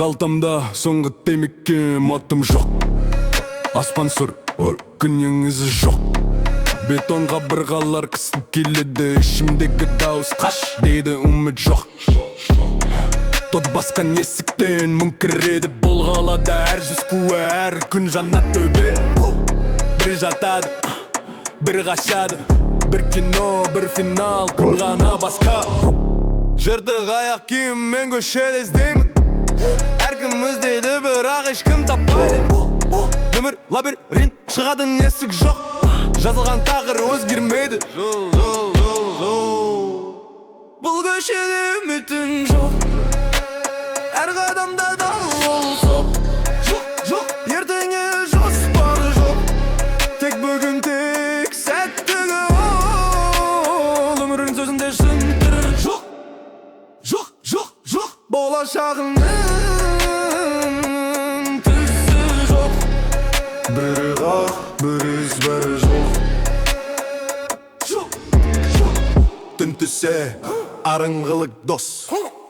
Қалтамда соңғы темекі матым жоқ. Аспан сұр, күннің ізі жоқ. Бетонға бір қалар қысып келеді. Ішімдегі дауыс қаш дейді, үміт жоқ. Тот басқан есіктен мүңкіреді. Бұл қалада әр жүз қуы, әр күн жаннат төбе. Бір жатады, бір қашады. Бір кино, бір финал, күн ғана басқа. Жыртық аяқ киіммен көшеде іздеймін. Әркім өздейді, бірақ ешкім таппайды. Өмір лабиринт, шығатын есік жоқ. Жазылған тағыр өзгермейді. Бұл көшеде үмітің жоқ. Әр қадамда дауыл соқ. Ертеңе жоспар жоқ. Тек бүгін, тек сәттігі ол. Өмірің сөзінде шындыр жоқ. Болашағының түсі жоқ. Бірі қақ, бірі із, бірі жоқ. Түн түсе, арыңғылық дос.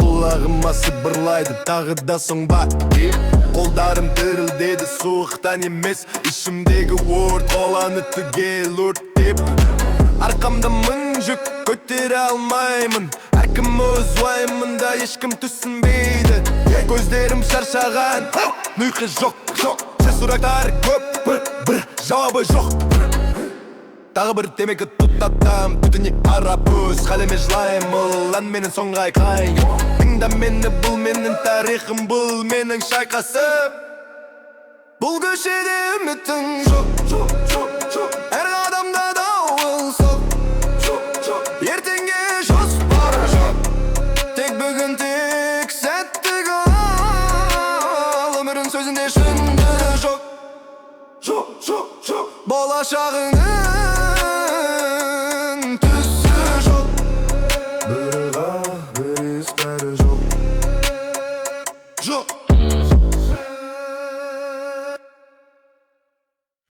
Құлағыма сыбырлайды, тағы да соң ба. Қолдарым дірілдеді, суықтан емес. Ішімдегі өрт, қоланы түгел өрттеп. Арқамда мың жүк, көтере алмаймын. Әркім өз уайымында, ешкім түсінбейді. Көздерім шаршаған, ұйқы жоқ. Сен сұрақтар көп, бір жауабы жоқ. Тағы бір темекі тұтатам, түтіне қарап өз қалеме жылаймын. Ән менің соңғы айқайын. Тыңда мені, бұл менің тарихым, бұл менің шайқасым. Бұл көшеде үмітің жоқ. Әр қадамда дауыл соқ. Ертеңге жоспар жоқ. Тек бүгін, тек сәттігі ол. Өмірің сөзінде шындығы жоқ. Болашағының